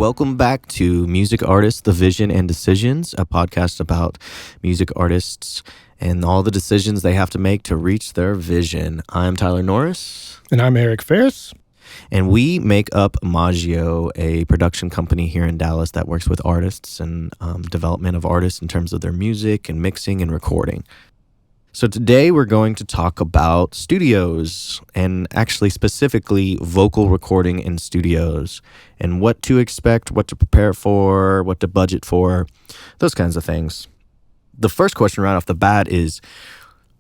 welcome back to Music Artists, The Vision and Decisions, a podcast about music artists and all the decisions they have to make to reach their vision. I'm Tyler Norris. And I'm Eric Ferris. And we make up Maggio, a production company here in Dallas that works with artists and development of artists in terms of their music and mixing and recording. So today we're going to talk about studios and actually specifically vocal recording in studios and what to expect, what to prepare for, what to budget for, those kinds of things. The first question right off the bat is,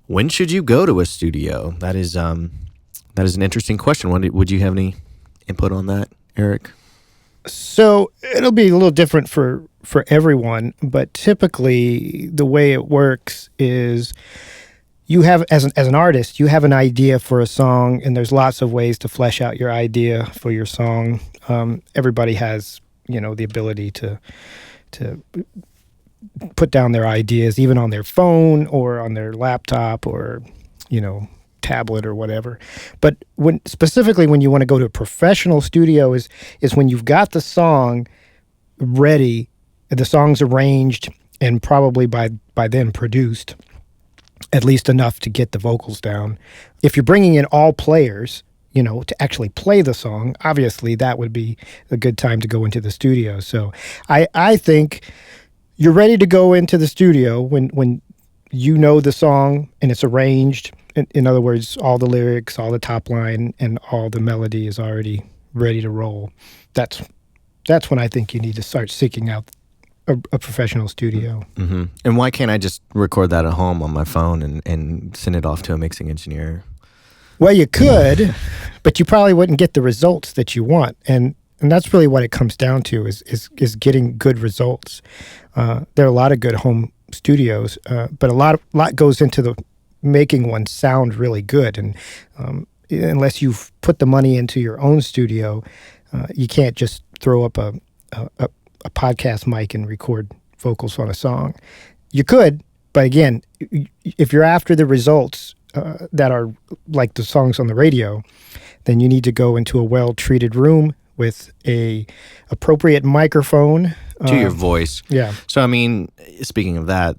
when should you go to a studio? That is an interesting question. Would you have any input on that, Eric? So it'll be a little different for everyone, but typically the way it works is you have, as an artist, you have an idea for a song, and there's lots of ways to flesh out your idea for your song. Everybody has, the ability to put down their ideas, even on their phone or on their laptop or, tablet or whatever. But specifically when you want to go to a professional studio is when you've got the song ready, the song's arranged, and probably by then produced, at least enough to get the vocals down. If you're bringing in all players, to actually play the song, obviously that would be a good time to go into the studio. So I think you're ready to go into the studio when you know the song and it's arranged. In other words, all the lyrics, all the top line, and all the melody is already ready to roll. That's when I think you need to start seeking out a professional studio. Mm-hmm. And why can't I just record that at home on my phone and send it off to a mixing engineer? Well, you could, but you probably wouldn't get the results that you want. And that's really what it comes down to is getting good results. There are a lot of good home studios, but a lot goes into the making one sound really good. And unless you've put the money into your own studio, you can't just throw up a podcast mic and record vocals on a song. You could, but again, if you're after the results that are like the songs on the radio, then you need to go into a well-treated room with a appropriate microphone to your voice. Yeah. So, speaking of that,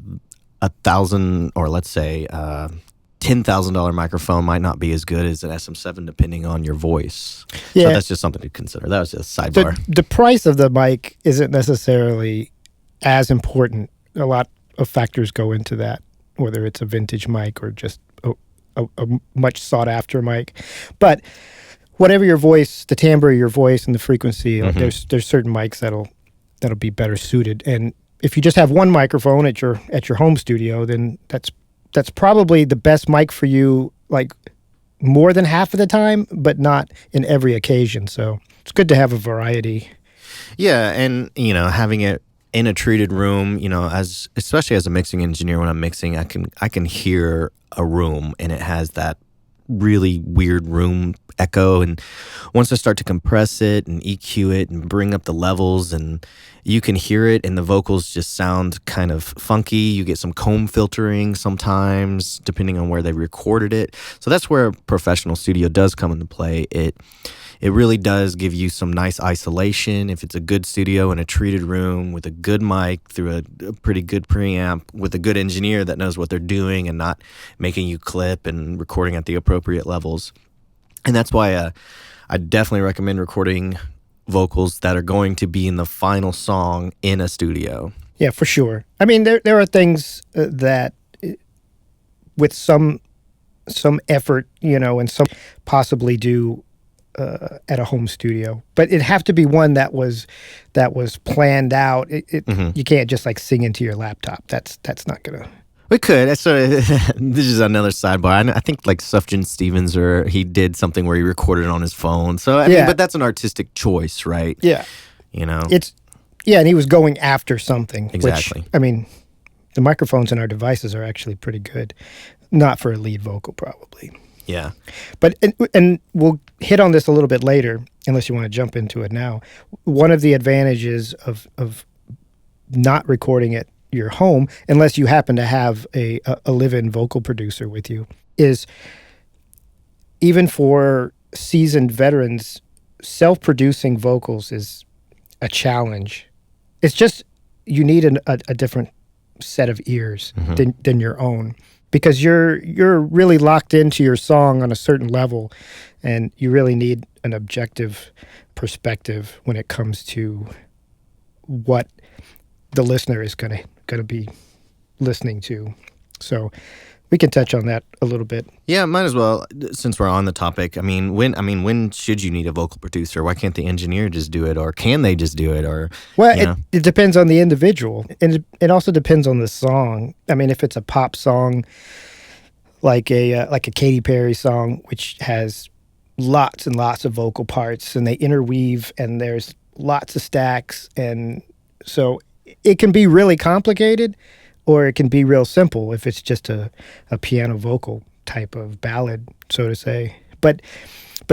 $1,000 or let's say $10,000 microphone might not be as good as an SM7 depending on your voice. Yeah. So that's just something to consider. That was just a sidebar. The price of the mic isn't necessarily as important. A lot of factors go into that, whether it's a vintage mic or just a much sought after mic. But whatever your voice, the timbre of your voice and the frequency, there's certain mics that'll be better suited. And if you just have one microphone at your home studio, then that's probably the best mic for you, like more than half of the time, but not in every occasion. So it's good to have a variety. Yeah, and having it in a treated room, especially as a mixing engineer, when I'm mixing, I can hear a room and it has that really weird room echo, and once I start to compress it and EQ it and bring up the levels, and you can hear it, and the vocals just sound kind of funky. You get some comb filtering sometimes, depending on where they recorded it. So that's where a professional studio does come into play. It really does give you some nice isolation. If it's a good studio in a treated room with a good mic through a pretty good preamp with a good engineer that knows what they're doing and not making you clip and recording at the appropriate levels. And that's why I definitely recommend recording vocals that are going to be in the final song in a studio. Yeah, for sure. There are things that with some effort, and some possibly do at a home studio, but it'd have to be one that was planned out. You can't just like sing into your laptop. That's not gonna. We could. So this is another sidebar. I think like Sufjan Stevens, or he did something where he recorded it on his phone. So but that's an artistic choice, right? Yeah. And he was going after something. Exactly. Which, the microphones in our devices are actually pretty good. Not for a lead vocal, probably. Yeah. But, and we'll hit on this a little bit later, unless you want to jump into it now. One of the advantages of not recording at your home, unless you happen to have a live-in vocal producer with you, is even for seasoned veterans, self-producing vocals is a challenge. It's just you need a different set of ears than your own, because you're really locked into your song on a certain level, and you really need an objective perspective when it comes to what the listener is gonna be listening to. So we can touch on that a little bit. Yeah, might as well, since we're on the topic. When should you need a vocal producer? Why can't the engineer just do it, or can they just do it, or Well, you know? it depends on the individual, and it also depends on the song. I mean, if it's a pop song, like a Katy Perry song, which has lots and lots of vocal parts, and they interweave, and there's lots of stacks, and so it can be really complicated, or it can be real simple if it's just a piano vocal type of ballad, so to say. But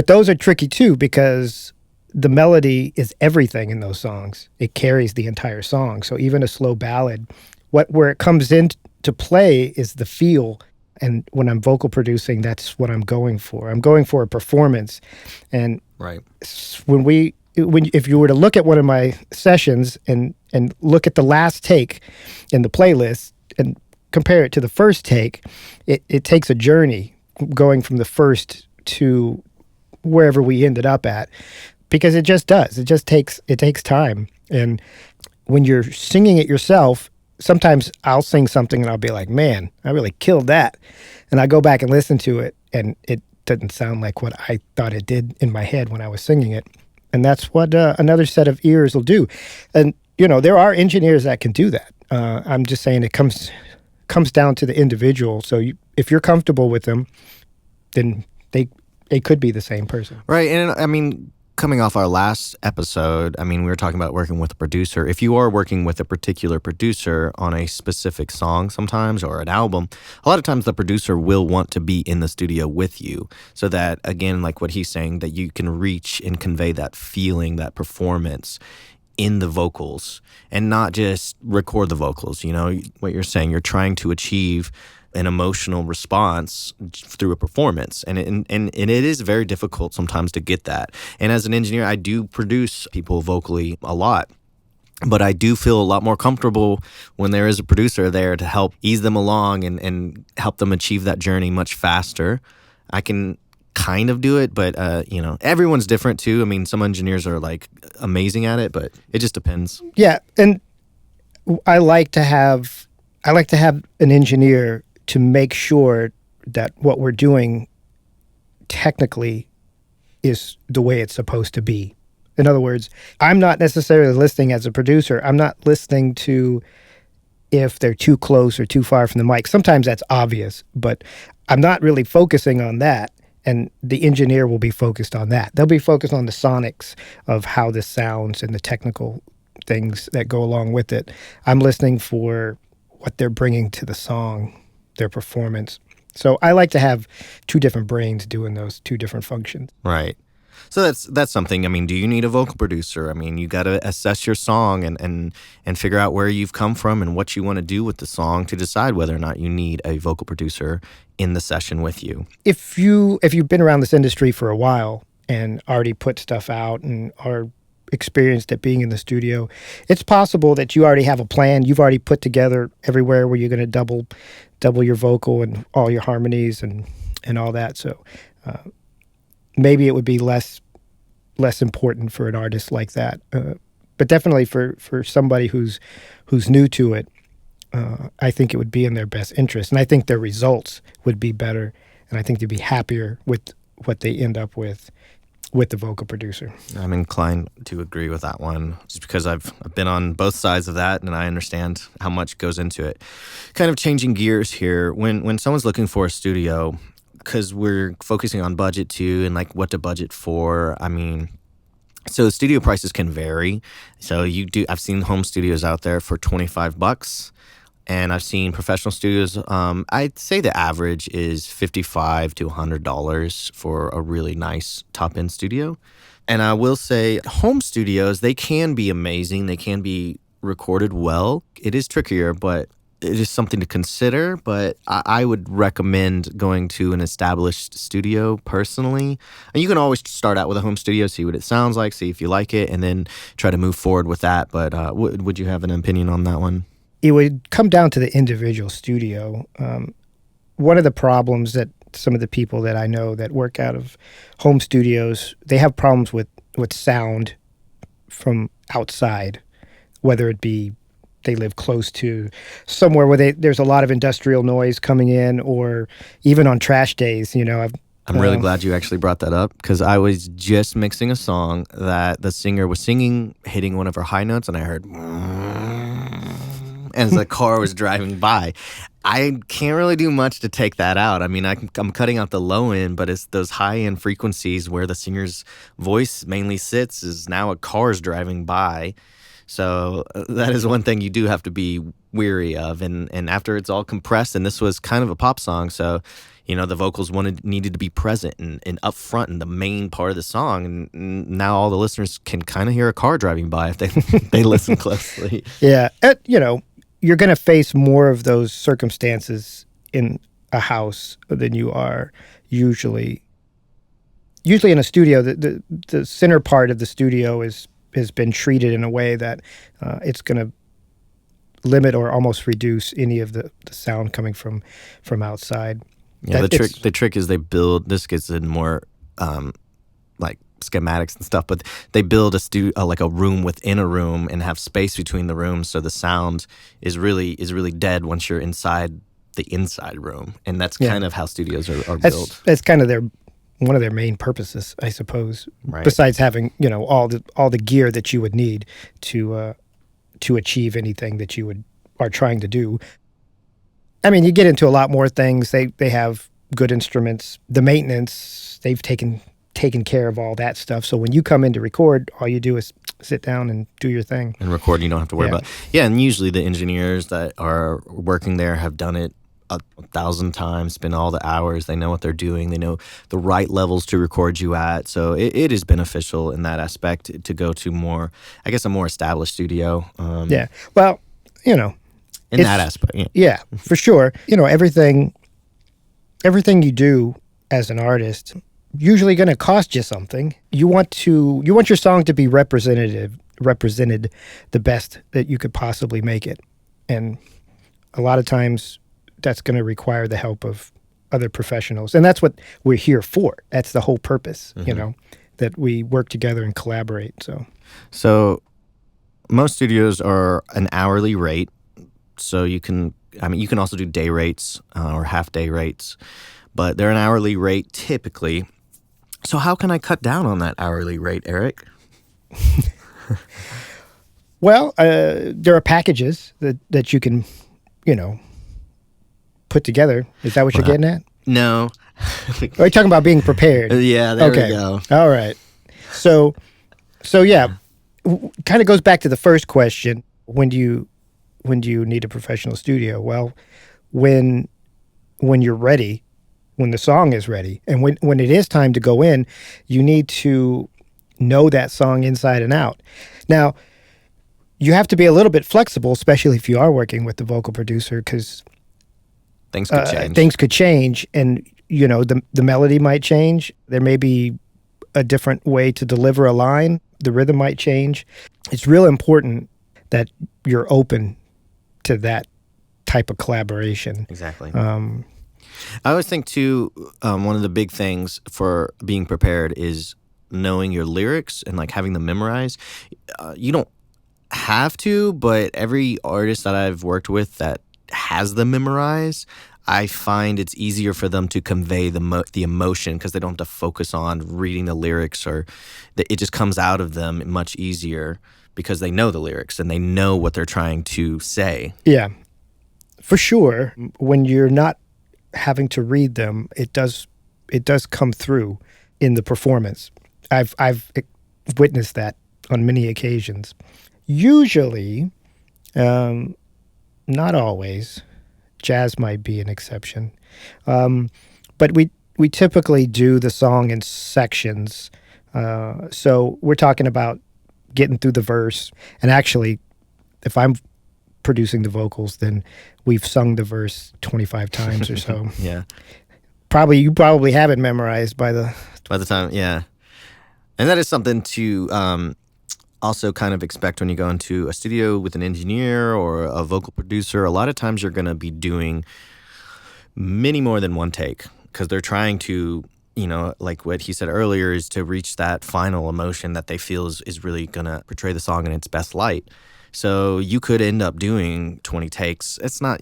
those are tricky too, because the melody is everything in those songs. It carries the entire song. So even a slow ballad, where it comes in to play is the feel. And when I'm vocal producing, that's what I'm going for. I'm going for a performance. And Right. if you were to look at one of my sessions and look at the last take in the playlist and compare it to the first take, it takes a journey going from the first to wherever we ended up at, because it just does. It takes time. And when you're singing it yourself, sometimes I'll sing something and I'll be like, man, I really killed that. And I go back and listen to it, and it doesn't sound like what I thought it did in my head when I was singing it. And that's what another set of ears will do. And, there are engineers that can do that. I'm just saying it comes down to the individual. So if you're comfortable with them, then they could be the same person. Right. And coming off our last episode, we were talking about working with a producer. If you are working with a particular producer on a specific song sometimes, or an album, a lot of times the producer will want to be in the studio with you, so that, again, like what he's saying, that you can reach and convey that feeling, that performance in the vocals, and not just record the vocals. What you're saying, you're trying to achieve an emotional response through a performance, and it is very difficult sometimes to get that. And as an engineer, I do produce people vocally a lot, but I do feel a lot more comfortable when there is a producer there to help ease them along and help them achieve that journey much faster. I can kind of do it, but everyone's different too. Some engineers are like amazing at it, but it just depends. Yeah, and I like to have an engineer to make sure that what we're doing technically is the way it's supposed to be. In other words, I'm not necessarily listening as a producer. I'm not listening to if they're too close or too far from the mic. Sometimes that's obvious, but I'm not really focusing on that. And the engineer will be focused on that. They'll be focused on the sonics of how this sounds and the technical things that go along with it. I'm listening for what they're bringing to the song, their performance. So I like to have two different brains doing those two different functions. Right. So that's something. Do you need a vocal producer? You got to assess your song and figure out where you've come from and what you want to do with the song to decide whether or not you need a vocal producer in the session with you. If you've been around this industry for a while and already put stuff out and are experienced at being in the studio, it's possible that you already have a plan. You've already put together everywhere where you're going to double your vocal and all your harmonies and all that. So maybe it would be less important for an artist like that. But definitely for somebody who's new to it, I think it would be in their best interest. And I think their results would be better. And I think they'd be happier with what they end up with the vocal producer. I'm inclined to agree with that one, just because I've been on both sides of that, and I understand how much goes into it. Kind of changing gears here, when someone's looking for a studio, because we're focusing on budget too, and like what to budget for. So studio prices can vary. So I've seen home studios out there for $25, and I've seen professional studios. I'd say the average is $55 to $100 for a really nice top-end studio. And I will say home studios, they can be amazing. They can be recorded well. It is trickier, but it is something to consider, but I would recommend going to an established studio personally. And you can always start out with a home studio, see what it sounds like, see if you like it, and then try to move forward with that. But would you have an opinion on that one? It would come down to the individual studio. One of the problems that some of the people that I know that work out of home studios, they have problems with sound from outside, whether it be they live close to somewhere where there's a lot of industrial noise coming in, or even on trash days. I'm really glad you actually brought that up because I was just mixing a song that the singer was singing, hitting one of her high notes, and I heard as the car was driving by. I can't really do much to take that out. I mean, I'm cutting out the low end, but it's those high end frequencies where the singer's voice mainly sits is now a car's driving by. So that is one thing you do have to be weary of. And after it's all compressed, and this was kind of a pop song, so the vocals needed to be present and up front in the main part of the song. And now all the listeners can kind of hear a car driving by if they listen closely. Yeah, you're going to face more of those circumstances in a house than you are usually. Usually in a studio, the center part of the studio has been treated in a way that it's going to limit or almost reduce any of the sound coming from outside. Yeah, the trick is they build. This gets in more like schematics and stuff, but they build like a room within a room and have space between the rooms, so the sound is really dead once you're inside the inside room, and that's kind of how studios are built. That's kind of one of their main purposes, I suppose. Right. Besides having all the gear that you would need to achieve anything that you are trying to do. I mean, you get into a lot more things. They have good instruments. The maintenance, they've taken care of all that stuff. So when you come in to record, all you do is sit down and do your thing. And record, you don't have to worry about it. Yeah, and usually the engineers that are working there have done it 1,000 times, spend all the hours. They know what they're doing. They know the right levels to record you at. So it is beneficial in that aspect to go to a more established studio. Yeah. Well, in that aspect. Yeah, for sure. Everything you do as an artist usually going to cost you something. You want your song to be represented the best that you could possibly make it. And a lot of times that's going to require the help of other professionals. And that's what we're here for. That's the whole purpose, that we work together and collaborate. So most studios are an hourly rate. So you can also do day rates or half day rates, but they're an hourly rate typically. So how can I cut down on that hourly rate, Eric? Well, there are packages that you can, put together. Is that what you're getting at? No. Are you talking about being prepared? Yeah, there we go. All right. So yeah, kind of goes back to the first question. When do you need a professional studio? Well, when you're ready, when the song is ready, and when it is time to go in, you need to know that song inside and out. Now, you have to be a little bit flexible, especially if you are working with the vocal producer, because things could change. Things could change, and the melody might change. There may be a different way to deliver a line. The rhythm might change. It's real important that you're open to that type of collaboration. Exactly. I always think too, one of the big things for being prepared is knowing your lyrics and like having them memorized. You don't have to, but every artist that I've worked with that has them memorized, I find it's easier for them to convey the emotion because they don't have to focus on reading the lyrics, or it just comes out of them much easier because they know the lyrics and they know what they're trying to say. Yeah, for sure. When you're not having to read them, it does come through in the performance. I've witnessed that on many occasions. Usually, not always. Jazz might be an exception, but we typically do the song in sections. So we're talking about getting through the verse, and actually, if I'm producing the vocals, then we've sung the verse 25 times or so. Yeah. You probably have it memorized by the time, yeah. And that is something to also kind of expect when you go into a studio with an engineer or a vocal producer. A lot of times you're going to be doing many more than one take because they're trying to, like what he said earlier, is to reach that final emotion that they feel is really going to portray the song in its best light. So you could end up doing 20 takes. It's not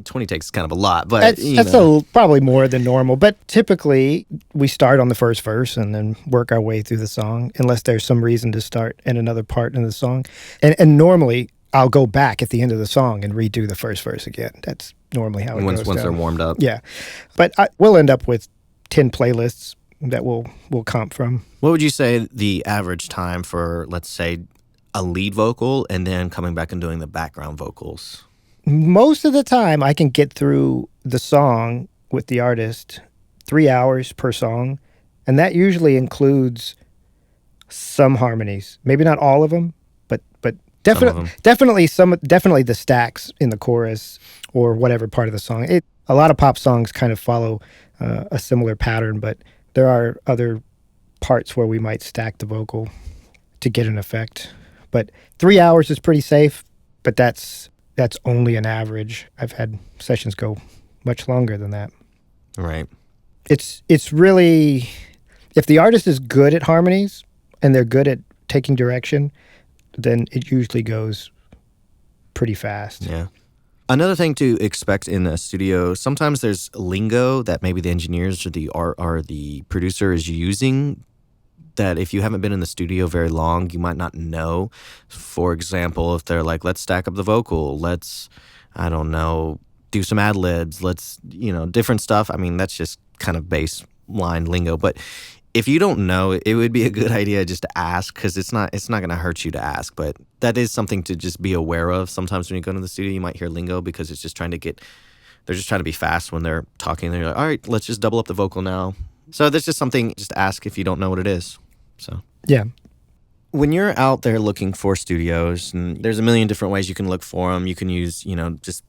20 takes is kind of a lot, but that's probably more than normal. But typically we start on the first verse and then work our way through the song, unless there's some reason to start in another part in the song. And normally I'll go back at the end of the song and redo the first verse again. That's normally how it goes once down. They're warmed up. Yeah, but we'll end up with 10 playlists that we'll comp from. What would you say the average time for, let's say, a lead vocal and then coming back and doing the background vocals? Most of the time I can get through the song with the artist 3 hours per song, and that usually includes some harmonies. Maybe not all of them, but definitely the stacks in the chorus or whatever part of the song. A lot of pop songs kind of follow a similar pattern, but there are other parts where we might stack the vocal to get an effect. But 3 hours is pretty safe, but that's only an average. I've had sessions go much longer than that. Right. It's really, if the artist is good at harmonies and they're good at taking direction, then it usually goes pretty fast. Yeah. Another thing to expect in a studio, sometimes there's lingo that maybe the engineers or the producer is using that if you haven't been in the studio very long, you might not know. For example, if they're like, let's stack up the vocal, let's, I don't know, do some ad libs, let's, different stuff. I mean, that's just kind of baseline lingo. But if you don't know, it would be a good idea just to ask, because it's not going to hurt you to ask. But that is something to just be aware of. Sometimes when you go to the studio, you might hear lingo because it's just they're just trying to be fast when they're talking. They're like, all right, let's just double up the vocal now. So that's just something, just ask if you don't know what it is. So yeah. When you're out there looking for studios, and there's a million different ways you can look for them. You can use, just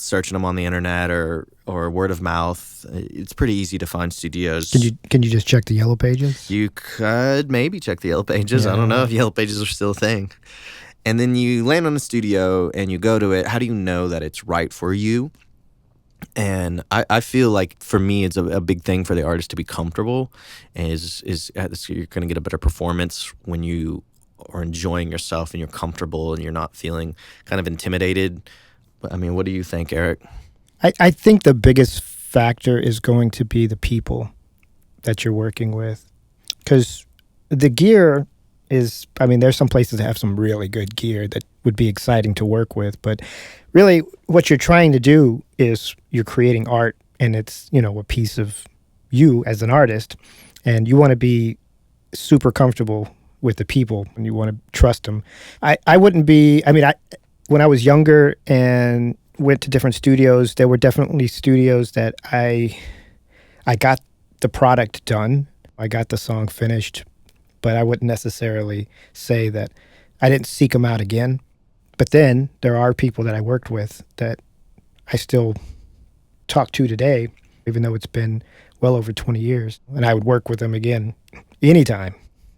searching them on the internet or word of mouth. It's pretty easy to find studios. Can you just check the Yellow Pages? You could maybe check the Yellow Pages. Yeah. I don't know if Yellow Pages are still a thing. And then you land on a studio and you go to it. How do you know that it's right for you? And I feel like for me, it's a big thing for the artist to be comfortable. Is you're going to get a better performance when you are enjoying yourself and you're comfortable and you're not feeling kind of intimidated. I mean, what do you think, Eric? I think the biggest factor is going to be the people that you're working with, because the gear is, I mean, there's some places that have some really good gear that would be exciting to work with, but really what you're trying to do is you're creating art, and it's, a piece of you as an artist, and you want to be super comfortable with the people and you want to trust them. I wouldn't be, when I was younger and went to different studios, there were definitely studios that I got the product done. I got the song finished, but I wouldn't necessarily say that I didn't seek them out again. But then there are people that I worked with that I still talk to today, even though it's been well over 20 years, and I would work with them again anytime.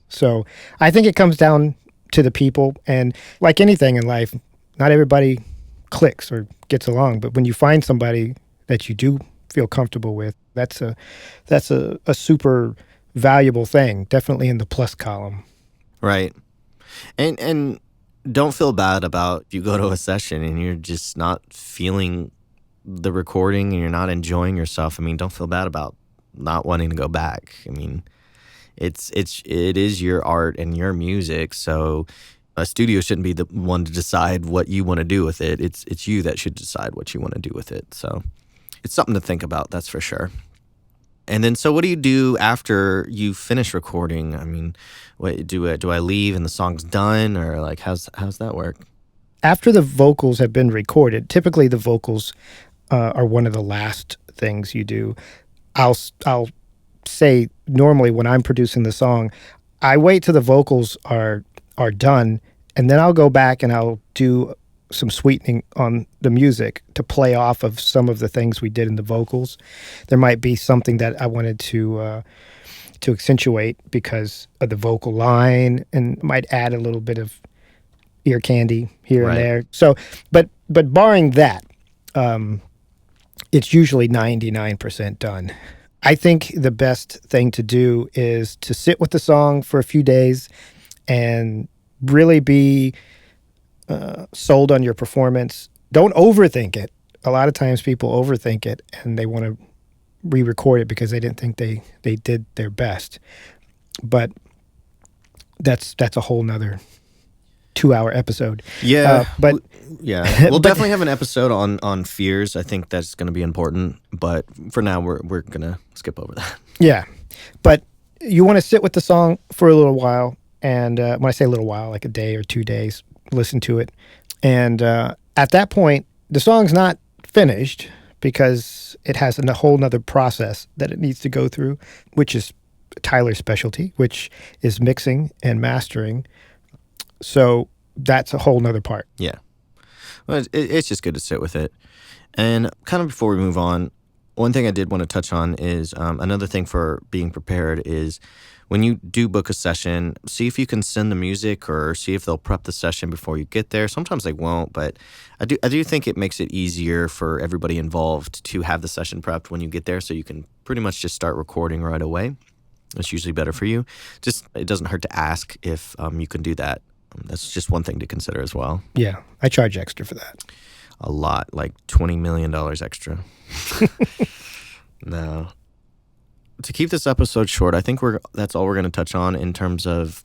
So I think it comes down to the people, and like anything in life, not everybody clicks or gets along, but when you find somebody that you do feel comfortable with, that's a super valuable thing, definitely in the plus column. Right. And don't feel bad about if you go to a session and you're just not feeling the recording and you're not enjoying yourself. I mean, don't feel bad about not wanting to go back. I mean, it is your art and your music, so a studio shouldn't be the one to decide what you want to do with it. It's you that should decide what you want to do with it. So it's something to think about, that's for sure. And then, so what do you do after you finish recording? I mean, do I leave and the song's done, or like how's that work? After the vocals have been recorded, typically the vocals are one of the last things you do. I'll say normally when I'm producing the song, I wait till the vocals are done, and then I'll go back and I'll do some sweetening on the music to play off of some of the things we did in the vocals. There might be something that I wanted to accentuate because of the vocal line, and might add a little bit of ear candy here and Right. there. So, but barring that, it's usually 99% done. I think the best thing to do is to sit with the song for a few days and really be sold on your performance. Don't overthink it. A lot of times people overthink it and they want to re-record it because they didn't think they did their best. But that's a whole nother 2-hour episode. Yeah, but we'll definitely have an episode on fears. I think that's going to be important. But for now, we're gonna skip over that. Yeah, but you want to sit with the song for a little while, and when I say a little while, like a day or 2 days, listen to it, and at that point, the song's not finished because it has a whole nother process that it needs to go through, which is Tyler's specialty, which is mixing and mastering. So that's a whole nother part. Yeah. Well, it's just good to sit with it. And kind of before we move on, one thing I did want to touch on is another thing for being prepared is when you do book a session, see if you can send the music or see if they'll prep the session before you get there. Sometimes they won't, but I do think it makes it easier for everybody involved to have the session prepped when you get there so you can pretty much just start recording right away. That's usually better for you. Just it doesn't hurt to ask if you can do that. That's just one thing to consider as well. Yeah, I charge extra for that. A lot, like $20 million extra. No. To keep this episode short, I think that's all we're going to touch on in terms of,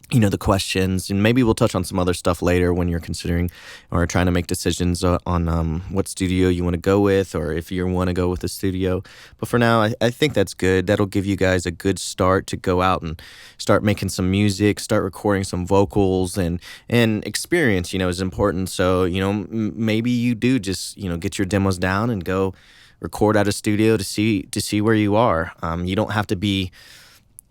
the questions, and maybe we'll touch on some other stuff later when you're considering or trying to make decisions on what studio you want to go with or if you want to go with a studio. But for now, I think that's good. That'll give you guys a good start to go out and start making some music, start recording some vocals, and experience, is important. So, maybe you do just, get your demos down and go record at a studio to see where you are. You don't have to be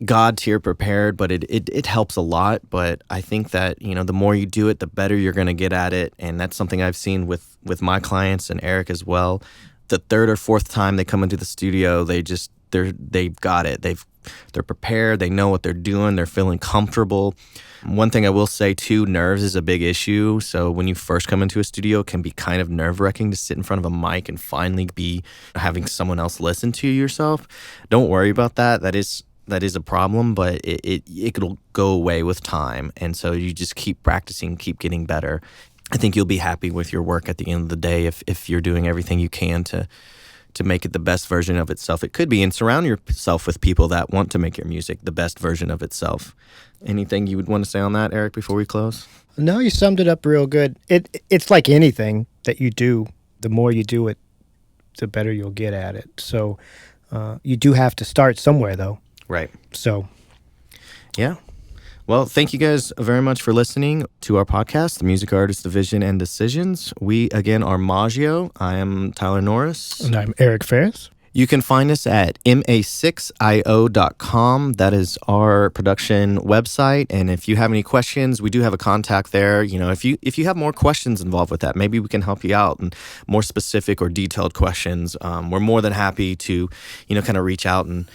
God tier prepared, but it helps a lot. But I think that, the more you do it, the better you're going to get at it. And that's something I've seen with my clients and Eric as well. The third or fourth time they come into the studio, they've got it. They're prepared. They know what they're doing. They're feeling comfortable. One thing I will say too, nerves is a big issue. So when you first come into a studio, it can be kind of nerve-wracking to sit in front of a mic and finally be having someone else listen to yourself. Don't worry about that. That is a problem, but it'll go away with time. And so you just keep practicing, keep getting better. I think you'll be happy with your work at the end of the day if you're doing everything you can to make it the best version of itself it could be, and surround yourself with people that want to make your music the best version of itself. Anything you would want to say on that, Eric, before we close? No, you summed it up real good. It's like anything that you do. The more you do it, the better you'll get at it. So you do have to start somewhere, though. Right. So, yeah. Well, thank you guys very much for listening to our podcast, The Music Artist Division and Decisions. We, again, are Maggio. I am Tyler Norris. And I'm Eric Ferris. You can find us at ma6io.com. That is our production website. And if you have any questions, we do have a contact there. If you have more questions involved with that, maybe we can help you out and more specific or detailed questions. We're more than happy to, kind of reach out and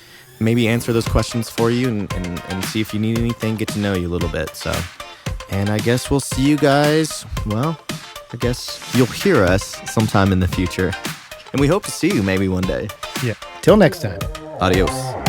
maybe answer those questions for you and see if you need anything, get to know you a little bit. So, and I guess we'll see you guys. Well, I guess you'll hear us sometime in the future. And we hope to see you maybe one day. Yeah. Till next time. Adios.